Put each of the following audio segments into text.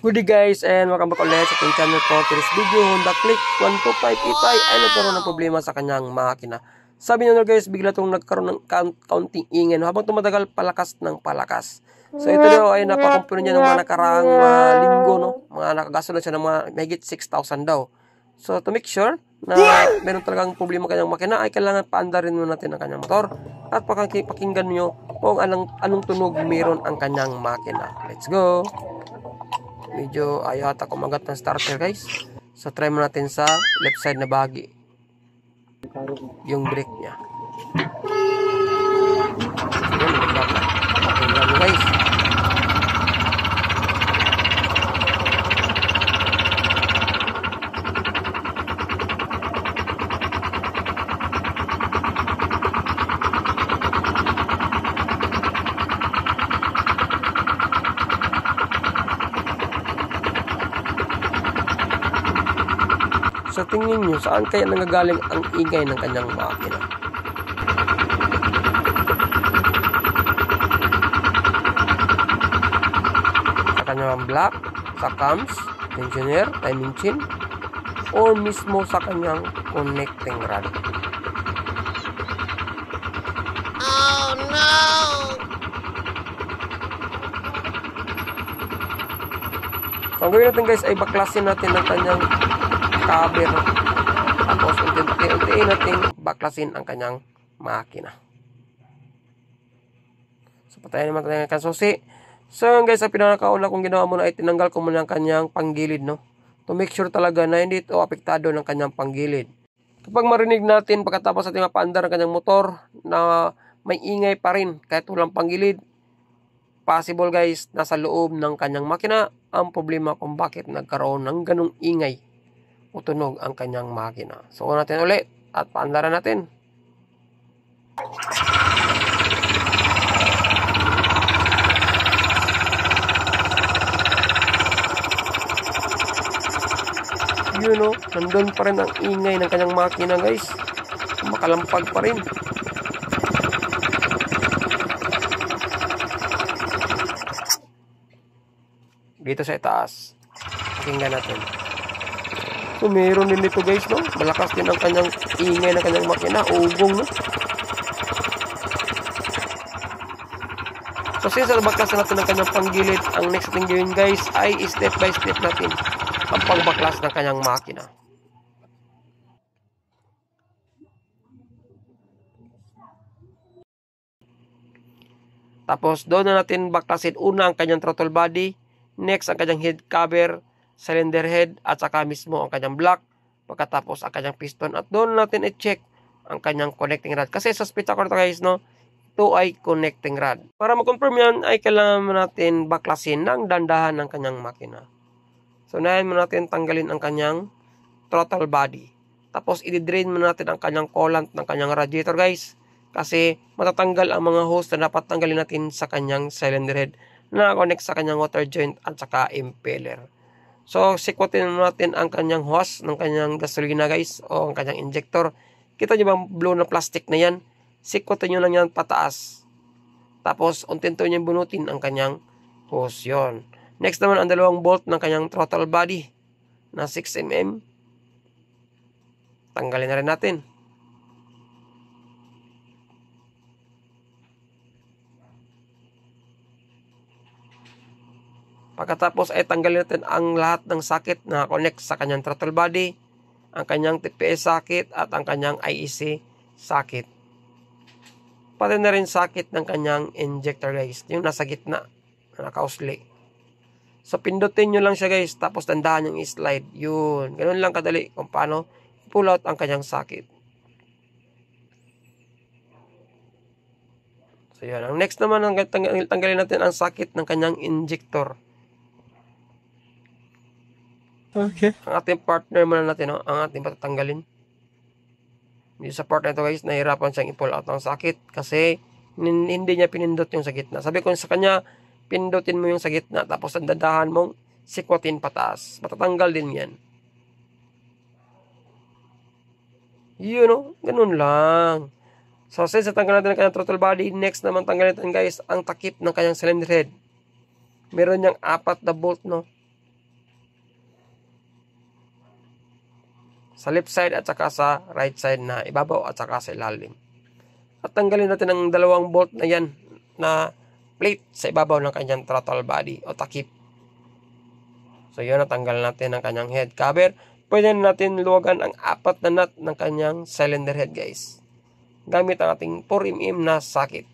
Good day guys, and welcome back ulit sa ating channel ko. Today's video, Honda Click 125 Itay ay nagkaroon ng problema sa kanyang makina. Sabi nyo guys, bigla itong nagkaroon ng counting ingay habang tumatagal palakas ng palakas. So ito daw ay napakumpuni niya ng mga nakaraang linggo, no? Mga nakagasto na siya ng mga mahigit 6,000 daw. So to make sure na meron talagang problema kanyang makina, ay kailangan paandarin mo natin ang kanyang motor at pakinggan nyo kung anong tunog meron ang kanyang makina. Let's go! Medyo ayaw ata kumagat ng starter guys. So try mo natin sa left side na bahagi yung brake nya. Pakinggan nyo guys. So tingin nyo, saan kaya nanggagaling ang ingay ng kanyang makina? Sa kanyang block, sa cams, engineer, timing chain, o mismo sa kanyang connecting rod? Oh no! So ang gawin natin guys ay baklasin natin ang kanyang cover. Tapos unti-untiin natin baklasin ang kanyang makina. So patayin naman tayo ng susi. So guys, ang pinakauna kong ginawa muna ay tinanggal ko muna ang kanyang panggilid, no? To make sure talaga na hindi ito apektado ng kanyang panggilid. Kapag marinig natin pagkatapos natin mapaandar ang kanyang motor na may ingay pa rin kahit walang panggilid, possible guys, nasa loob ng kanyang makina ang problema kung bakit nagkaroon ng ganong ingay o tunog ang kanyang makina. So natin ulit at paandaran natin. Yun o, nandun pa rin ang ingay ng kanyang makina guys. Makalampag pa rin. Dito sa itaas, pakinggan natin. So meron din dito guys, no? Malakas din ang kanyang ingay ng kanyang makina, ugong, no? So since baklas natin ang kanyang panggilid, ang next thing gawin guys ay step by step natin ang pagbaklas ng kanyang makina. Tapos doon na natin baklasin una ang kanyang throttle body, next ang kanyang head cover, cylinder head at saka mismo ang kanyang block, pagkatapos ang kanyang piston, at doon natin i-check ang kanyang connecting rod kasi suspect ako ito guys, no? Ito ay connecting rod. Para ma-confirm yan ay kailangan natin baklasin ng dandahan ng kanyang makina. So unahin mo natin tanggalin ang kanyang throttle body, tapos i-drain mo natin ang kanyang coolant ng kanyang radiator guys, kasi matatanggal ang mga hose na dapat tanggalin natin sa kanyang cylinder head na connect sa kanyang water joint at saka impeller. So, sikwatin natin ang kanyang hose ng kanyang gasolina guys, o ang kanyang injector. Kita nyo bang blue na plastic na yan? Sikwatin nyo lang yan pataas. Tapos, unti-unti nyo bunutin ang kanyang hose yon. Next naman, ang dalawang bolt ng kanyang throttle body na 6mm. Tanggalin na rin natin. Pagkatapos ay tanggalin natin ang lahat ng socket na connect sa kanyang throttle body, ang kanyang TPS socket at ang kanyang IEC socket. Pati na rin socket ng kanyang injector guys, yung nasa gitna na nakausli. So pindutin nyo lang siya guys, tapos dandahan yung slide. Yun, ganun lang kadali kung paano pull out ang kanyang socket. So yun, ang next naman, tanggalin natin ang socket ng kanyang injector. Okay. Ang ating partner muna natin, no? Ang ating patatanggalin. Yung sa part na ito guys, nahirapan siyang i-pull out ng socket kasi hindi niya pinindot yung sa gitna. Sabi ko sa kanya, pindutin mo yung sa gitna, tapos ang dadahan mong sikwatin pataas. Matatanggal din yan. Yun, no? Ganun lang. So, since natanggal natin ang kanyang throttle body, next naman tanggalin natin guys ang takip ng kanyang cylinder head. Meron niyang 4 na bolt, no? Sa left side at saka sa right side na ibabaw at saka sa ilalim. At tanggalin natin ang dalawang bolt na yan na plate sa ibabaw ng kanyang throttle body o takip. So yun, natanggal natin ang kanyang head cover. Pwede natin luwagan ang 4 na nut ng kanyang cylinder head guys, gamit ang ating 4mm na socket.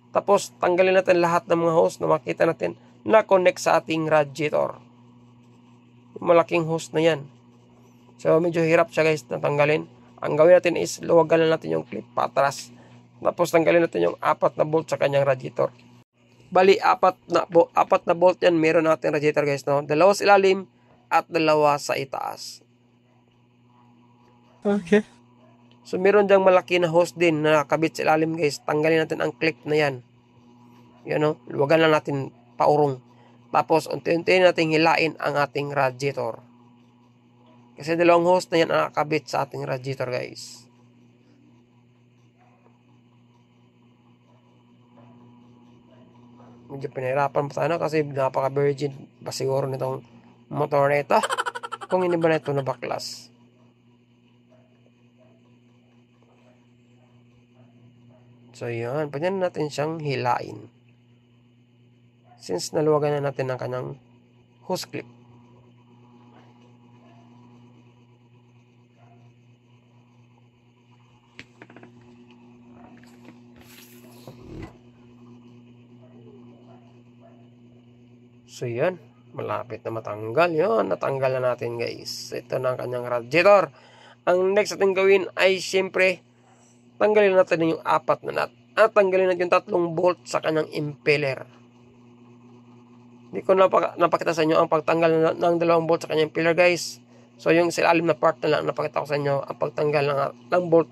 Tapos tanggalin natin lahat ng mga hose na makita natin na connect sa ating radiator. Yung malaking hose na yan. So medyo hirap siya guys na tanggalin. Ang gawin natin is luwagan na natin yung clip patras. Tapos tanggalin natin yung 4 na bolt sa kanyang radiator. Bali, 4 na bolt yan meron natin radiator guys, no? 2 sa ilalim at 2 sa itaas. Okay. So meron diyang malaki na hose din na nakakabit sa ilalim guys. Tanggalin natin ang clip na yan. Yan, no? Luwagan na natin paurong. Tapos unti-unti natin hilain ang ating radiator. Kasi 2 hose na yan ang nakakabit sa ating radiator guys. Medyo pinahirapan pa sana kasi napaka-virgin pa siguro nitong motor na ito. Kung hindi ba na ito na baklas. So yun, pwede na natin siyang hilain. Since naluwagan na natin ang kanyang hose clip. So yan, malapit na matanggal. Yun, natanggal na natin guys. Ito na ang kanyang radiator. Ang next natin gawin ay siyempre tanggalin natin yung 4 na nut. At tanggalin natin yung 3 bolt sa kanyang impeller. Hindi ko napakita sa inyo ang pagtanggal ng 2 bolt sa kanyang impeller guys. So yung silalim na part na lang napakita ko sa inyo ang pagtanggal ng bolt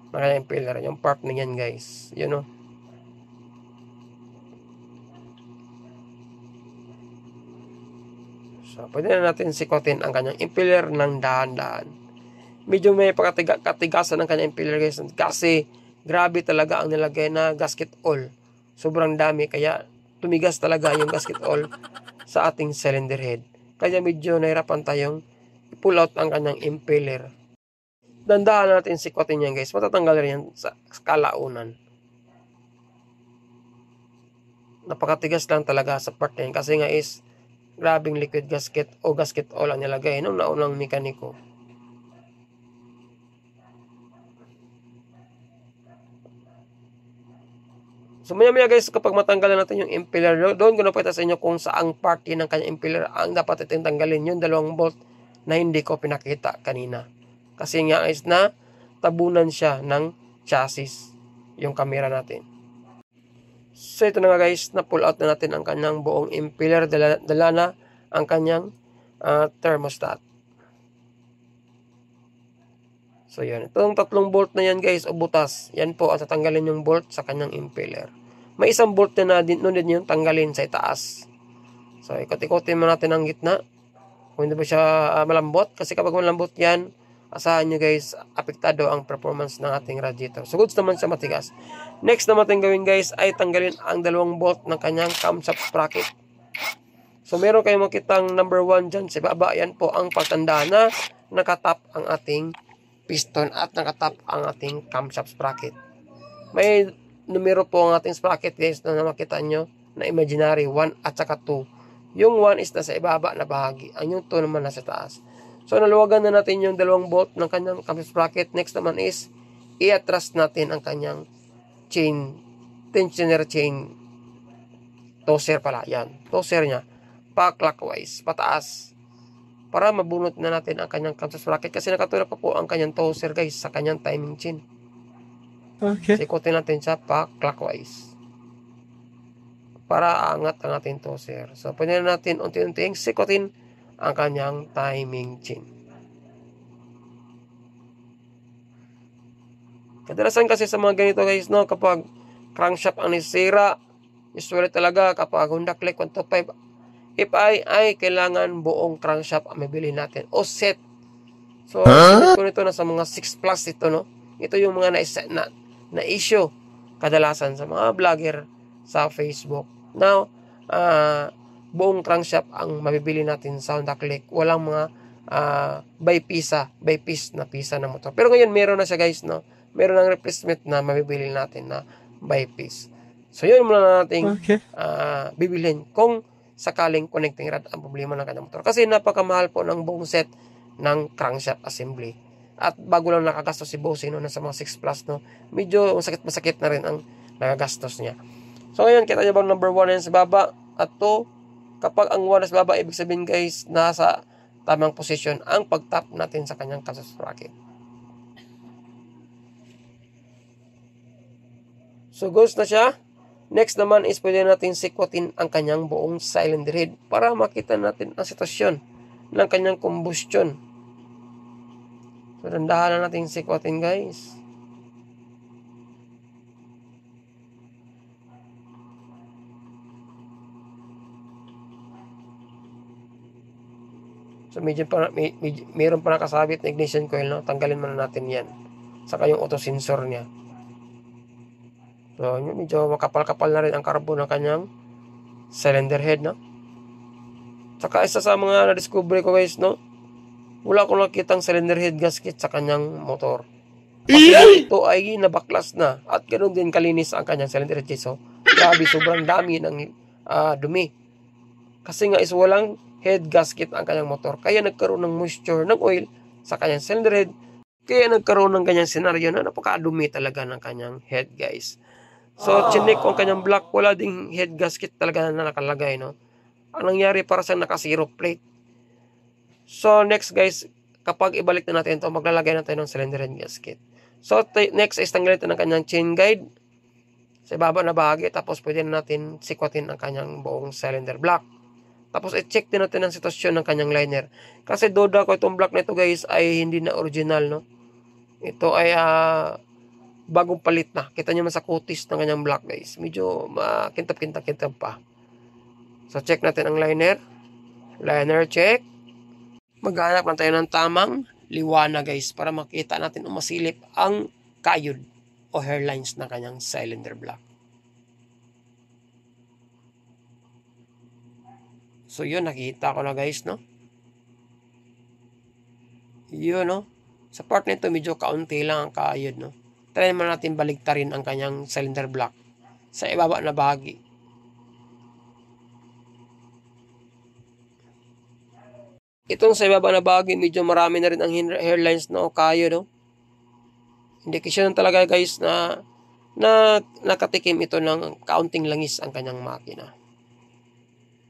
ng kanyang impeller. Yung part na yan guys. You know. So, pwede na natin sikotin ang kanyang impeller ng dahan-dahan. Medyo may katigasan ng kanyang impeller guys. Kasi grabe talaga ang nilagay na gasket oil. Sobrang dami. Kaya tumigas talaga yung gasket oil sa ating cylinder head. Kaya medyo nahirapan tayong i-pull out ang kanyang impeller. Dandahan natin sikotin yan guys. Matatanggal rin yan sa kalaunan. Napakatigas lang talaga sa part na yan. Kasi nga is grabing liquid gasket o gasket oil ang nilagay nung naunang mekaniko. So maya guys, kapag matanggalan natin yung impeller, doon ko napakita sa inyo kung saang party ng kanyang impeller ang dapat natin tanggalin. Yung 2 bolt na hindi ko pinakita kanina. Kasi nga is na tabunan siya ng chassis yung camera natin. So ito na nga guys, na pull out na natin ang kanyang buong impeller, dala na ang kanyang thermostat. So yan, itong 3 bolt na yan guys o butas, yan po at tatanggalin yung bolt sa kanyang impeller. May 1 bolt na din yung tanggalin sa itaas. So ikot-ikotin mo natin ang gitna. Kung hindi ba siya malambot, kasi kapag malambot yan, asahan nyo guys, apektado ang performance ng ating radiator. So goods naman siya matigas. Next na natin gawin guys ay tanggalin ang 2 bolt ng kanyang camshaft sprocket. So meron kayong makitang number 1 dyan sa baba. Yan po ang pagtanda na nakatap ang ating piston at nakatap ang ating camshaft sprocket. May numero po ang ating sprocket guys na makita nyo na imaginary 1 at saka 2. Yung 1 is nasa ibaba na bahagi. Ang yung 2 naman nasa taas. So naluwagan na natin yung 2 bolt ng kanyang camshaft sprocket. Next naman is i-atras natin ang kanyang chain, tensioner chain, toser pala. Yan, toser niya. Pa-clockwise, pataas. Para mabunot na natin ang kanyang camshaft sprocket. Kasi nakatulak pa po ang kanyang toser guys sa kanyang timing chain. Okay. Sikotin natin siya pa-clockwise. Para aangat ang ating toser. So pwede na natin unti-unting sikotin ang kanyang timing chain. Kadalasan kasi sa mga ganito guys, no, kapag crankshaft ang nisira, usually talaga kapag Honda Click 125 FI, kailangan buong crankshaft ang mabili natin o set. So ko nito nasa mga 6 plus ito, no. Ito yung mga na issue kadalasan sa mga vlogger sa Facebook. Now, buong crankshaft ang mabibili natin sa Honda Click. Walang mga by piece na pisa ng motor. Pero ngayon meron na siya guys, no? Meron ng replacement na mabibili natin na by piece. So yun muna nating bibilhin kung sakaling connecting rod ang problema ng kanyang motor. Kasi napakamahal po ng buong set ng crankshaft assembly. At bago lang nakagastos si Bossing, no, nasa mga 6 plus, no, medyo masakit na rin ang nagagastos niya. So ngayon, kita nyo ba number 1 yan sa baba? At 2, kapag ang 1 sa baba, ibig sabihin guys, nasa tamang posisyon ang pag-tap natin sa kanyang caster sprocket. So goes na siya. Next naman is pwede natin sikwatin ang kanyang buong cylinder head para makita natin ang sitwasyon ng kanyang combustion. So, dandahan na natin sikwatin guys. So, mayroon pa nakasabit na ignition coil, no? Tanggalin muna natin yan. Saka yung auto sensor niya. So, medyo makapal-kapal na rin ang carbon ng kanyang cylinder head, no? Saka isa sa mga na-discover ko guys, no? Wala akong nakitang cylinder head gasket sa kanyang motor. Kasi ito ay nabaklas na. At ganoon din kalinis ang kanyang cylinder head. So, grabe, sobrang dami ng dumi. Kasi nga is walang head gasket ang kanyang motor. Kaya nagkaroon ng moisture ng oil sa kanyang cylinder head. Kaya nagkaroon ng kanyang senaryo na napakadumi talaga ng kanyang head guys. So, chinek ko ang kanyang block. Wala ding head gasket talaga na nakalagay, no? Ang nangyari para sa naka-zero plate. So, next guys, kapag ibalik na natin ito, maglalagay natin ng cylinder head gasket. So, next is tanggalin natin ang kanyang chain guide sa ibaba na bahagi. Tapos, pwede na natin sikwatin ang kanyang buong cylinder block. Tapos, i-check din natin ang sitwasyon ng kanyang liner. Kasi duda ko itong block na ito guys ay hindi na original, no? Ito ay bagong palit na. Kita nyo man sa kutis ng kanyang block guys. Medyo makintap-kintap pa. So, check natin ang liner. Liner check. Maghanap lang tayo ng tamang liwanag guys para makita natin o masilip ang kayod o hairlines ng kanyang cylinder block. So yun, nakita ko na guys, no? Yun, no? Sa part nito medyo kaunti lang ang kayod, no? Try naman natin baligtarin ang kanyang cylinder block sa ibaba na bahagi. Itong sa ibaba na bahagi, medyo marami na rin ang hairlines na o kayo, no? Indikasyon talaga guys na nakatikim ito ng kaunting langis ang kanyang makina.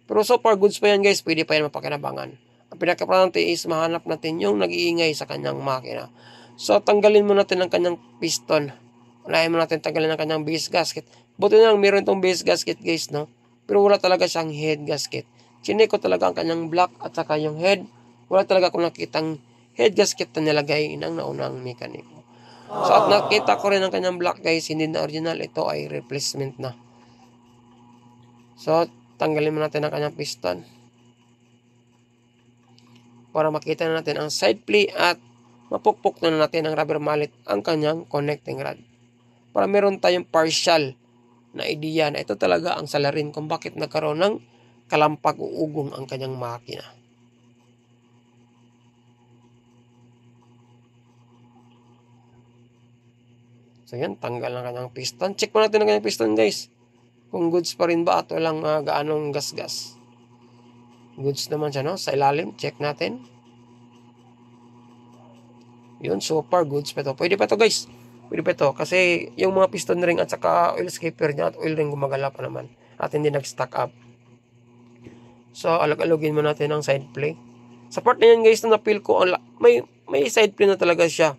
Pero so far goods pa yan guys, pwede pa yan mapakinabangan. Ang pinaka-importante is mahanap natin yung nag-iingay sa kanyang makina. So tanggalin mo natin ang kanyang piston. Unahin mo natin tanggalin ang kanyang base gasket. Buti na lang meron itong base gasket guys, no? Pero wala talaga siyang head gasket. Chinek ko talaga ang kanyang block at saka yung head. Wala talaga akong nakitang head gasket na nilagay ng naunang mekaniko. So at nakita ko rin ang kanyang block guys, hindi na original. Ito ay replacement na. So tanggalin mo natin ang kanyang piston. Para makita na natin ang side play at mapukpok na natin ang rubber mallet ang kanyang connecting rod. Para meron tayong partial na idea na ito talaga ang salarin kung bakit nagkaroon ng kalampag-uugong ang kanyang makina. So yan, tanggal ang kanyang piston. Check po natin ang kanyang piston guys. Kung goods pa rin ba at walang gaanong gas-gas. Goods naman siya, no? Sa ilalim, check natin. Yun, super goods pa ito. Pwede pa ito guys. Pwede pa ito. Kasi yung mga piston ring at saka oil skipper niya at oil ring gumagala pa naman. At hindi nag-stack up. So, alag-alugin mo natin ang side play. Sa part na yan guys, na napil ko, may side play na talaga siya.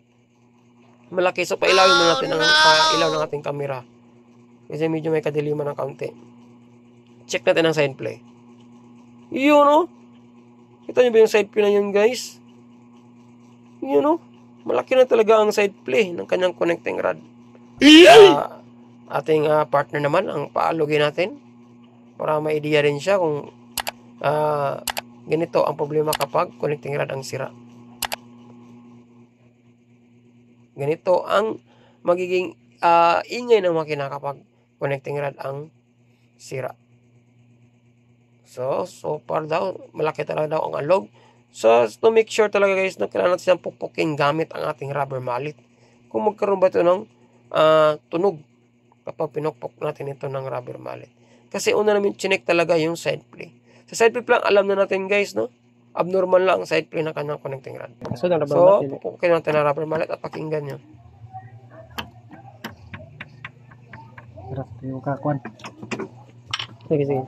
Malaki. So, pailawin mo natin ang ilaw ng ating camera. Kasi medyo may kadiliman ng kaunti. Check natin ang side play. Yun, no? Kita nyo ba yung side play na yun guys? Yun, no? Malaki na talaga ang side play ng kanyang connecting rod. Ating partner naman, ang paalugin natin. Para may idea rin siya kung ganito ang problema kapag connecting rod ang sira. Ganito ang magiging ingay ng makina kapag connecting rod ang sira. So far daw, malaki talaga daw ang alog. So, to make sure talaga guys na kailangan natin siyang pukpukin gamit ang ating rubber mallet. Kung magkaroon ba ito ng tunog kapag pinukpok natin ito ng rubber mallet. Kasi una namin chinek talaga yung side play. Sa side play lang, alam na natin guys, no? Abnormal lang ang side play ng kanyang connecting rod. So, pupukin natin ang rubber mallet at pakinggan nyo. harap yung kakuan. Sige. Sige.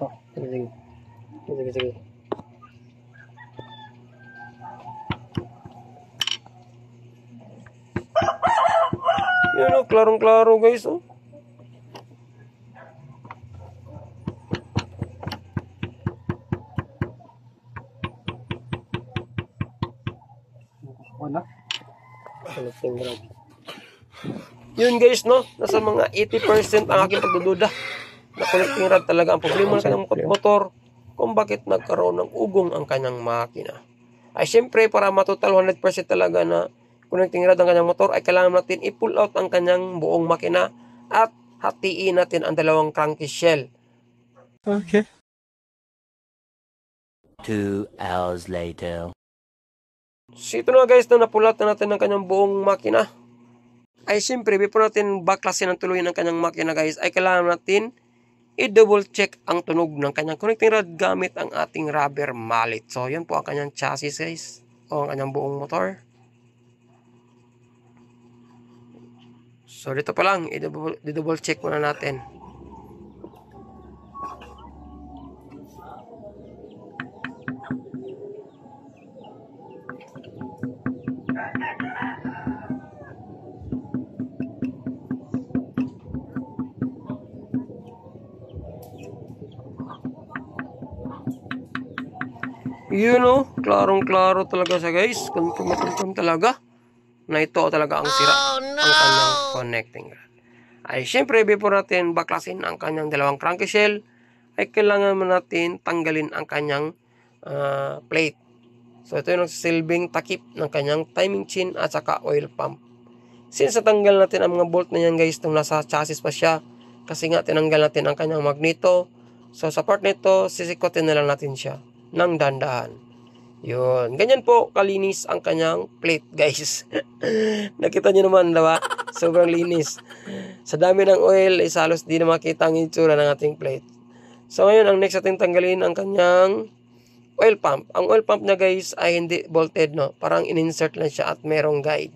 Yan o, klarong-klaro guys, oh. Wala. Yun guys, no? Nasa mga 80% ang aking pagdududa na connecting rod talaga ang problema ng kanyang motor kung bakit nagkaroon ng ugong ang kanyang makina. Ay syempre, para matotal 100% talaga na connecting rod ang kanyang motor, ay kailangan natin i-pull out ang kanyang buong makina at hatiin natin ang dalawang cranky shell. Okay. 2 hours later. So ito na guys, na napull out na natin ang kanyang buong makina. Ay syempre, before natin baklasin ang tuluyan ng kanyang makina guys, ay kailangan natin i-double check ang tunog ng kanyang connecting rod gamit ang ating rubber mallet. So yan po ang kanyang chassis guys, o ang kanyang buong motor. So dito pa lang, i-double check muna natin. Yun o, klarong-klaro talaga siya guys. Confirm talaga na ito talaga ang sira ang kanyang connecting rod. Ay syempre, before natin baklasin ang kanyang dalawang cranky shell, ay kailangan natin tanggalin ang kanyang plate. So ito yung nagsisilbing takip ng kanyang timing chain at saka oil pump. Since natanggal natin ang mga bolt na yan guys, nung nasa chassis pa siya, kasi nga tinanggal natin ang kanyang magneto. So sa part nito, sisikotin na lang natin siya ng dandahan. Yun. Ganyan po kalinis ang kanyang plate, guys. Nakita nyo naman, diba? Sobrang linis. Sa dami ng oil, halos di na makita ang itsura ng ating plate. So, ngayon, ang next natin tanggalin ang kanyang oil pump. Ang oil pump niya, guys, ay hindi bolted, no? Parang in-insert lang siya at merong guide.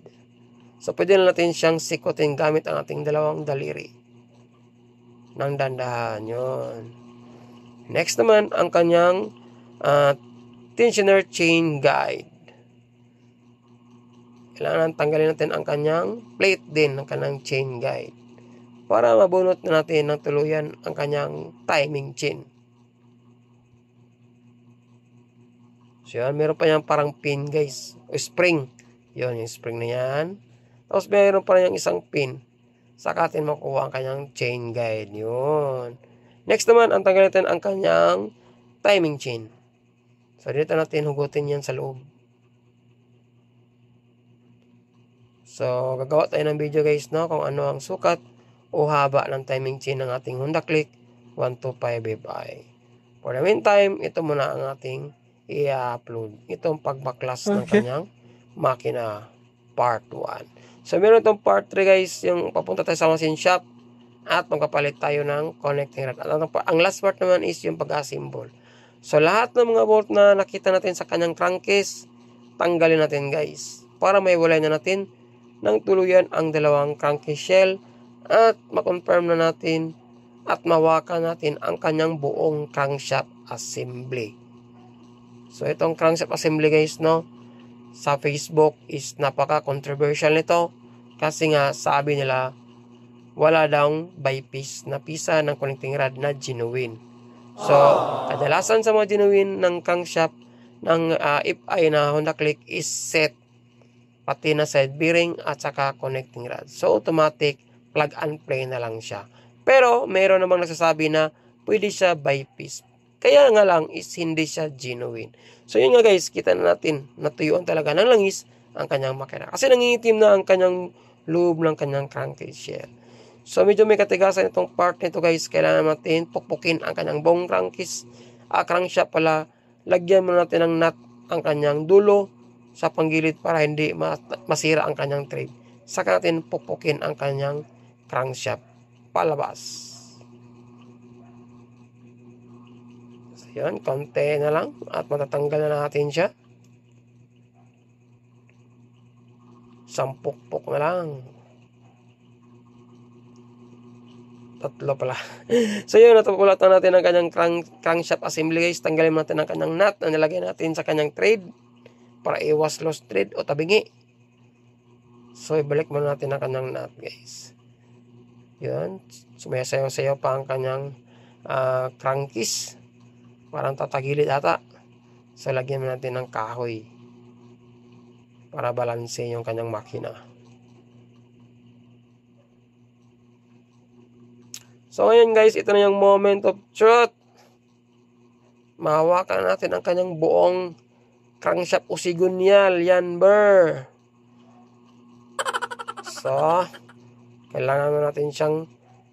So, pwede na natin siyang sikotin gamit ang ating dalawang daliri. Ng dandahan. Yun. Next naman, ang kanyang tensioner chain guide. Kailangan tanggalin natin ang kanyang plate din, ang kanyang chain guide, para mabunot na natin ng tuluyan ang kanyang timing chain. So yan, meron pa yan parang pin guys, o spring. Yun, yung spring na yan. Tapos meron pa yung isang pin. Saka natin makuha ang kanyang chain guide. Yun. Next naman, ang tanggalin natin ang kanyang timing chain. So, dito natin hugutin yan sa loob. So, gagawa tayo ng video guys, no? Kung ano ang sukat o haba ng timing chain ng ating Honda Click 125FI. For the meantime, ito muna ang ating i-upload. Itong pagbaklas ng kanyang makina part 1. So, meron itong part 3 guys, yung papunta tayo sa machine shop at magkapalit tayo ng connecting rod. Ang last part naman is yung pag-assemble. So, lahat ng mga bolt na nakita natin sa kanyang crankcase, tanggalin natin guys. Para maiwalay na natin ng tuluyan ang dalawang crankcase shell at makonfirm na natin at mawakan natin ang kanyang buong crankshaft assembly. So, itong crankshaft assembly guys, no, sa Facebook is napaka-controversial nito kasi nga sabi nila wala daw bypass na pisa ng connecting rod na genuine. So, kadalasan sa mga genuine ng crankshaft ng FI na Honda Click is set, pati na side bearing at saka connecting rod. So, automatic plug and play na lang siya. Pero, mayroon namang nagsasabi na pwede siya bypass. Kaya nga lang is hindi siya genuine. So, yun nga guys, kita na natin natuyuan talaga ng langis ang kanyang makina. Kasi nangingitim na ang kanyang loob ng kanyang crankcase shell. So, medyo may katigasan itong part nito guys. Kailangan natin pukpukin ang kanyang buong crankshaft pala. Lagyan mo natin ng nut ang kanyang dulo sa panggilid para hindi masira ang kanyang thread. Saka natin pukpukin ang kanyang crankshaft palabas. So yun, konti na lang at matatanggal na natin siya. Sampukpok na lang. Tatlo pala. So yun, natapulatan natin ang kanyang crankshaft assembly guys. Tanggalin natin ang kanyang nut na nilagay natin sa kanyang thread para iwas loose thread o tabingi. So ibalik muna natin ang kanyang nut guys. Yun, sumayasayaw-sayaw pa ang kanyang crankcase. Parang tatagilid ata. So lagyan natin ng kahoy para balanse yung kanyang makina. So ngayon guys, ito na yung moment of truth. Mahawakan natin ang kanyang buong crankshaft usigonyal. Yan ber. So, kailangan natin siyang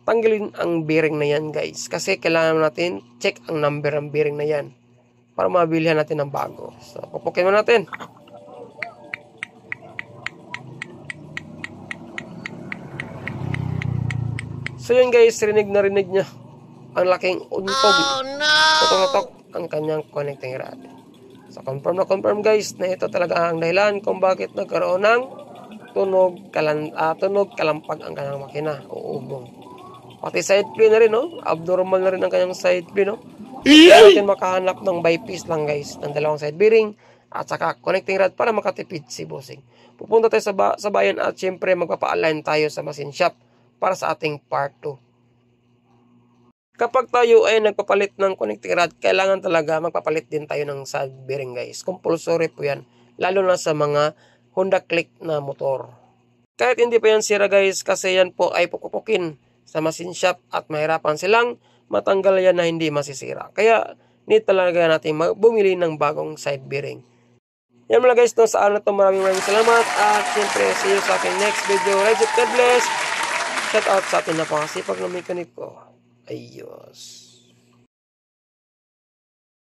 tanggalin ang bearing na yan guys. Kasi kailangan natin check ang number ng bearing na yan para mabilihan natin ng bago. So, pupukin mo natin. So yun guys, rinig na rinig niya ang laking untog. Tutok-tutok ang kanyang connecting rod. So confirm na confirm guys na ito talaga ang dahilan kung bakit nagkaroon ng tunog kalampag ang kanyang makina o ugong. Pati side play na rin, no? Abnormal na rin ang kanyang side play, no? Kaya natin makahanap ng bypass lang guys ng dalawang side bearing at saka connecting rod para makatipid si bossing. Pupunta tayo sa bayan at syempre magpapa-align tayo sa machine shop para sa ating part 2. Kapag tayo ay nagpapalit ng connecting rod, kailangan talaga magpapalit din tayo ng side bearing guys. Compulsory po yan, lalo na sa mga Honda Click na motor. Kahit hindi pa yan sira guys, kasi yan po ay pupupukin sa machine shop at mahirapan silang matanggal yan na hindi masisira. Kaya need talaga natin bumili ng bagong side bearing. Yan mula guys, no, sa araw na ito, maraming salamat at siyempre see you sa aking next video. God bless. Shout out sa ating napakasipag na mekaniko. Ayos.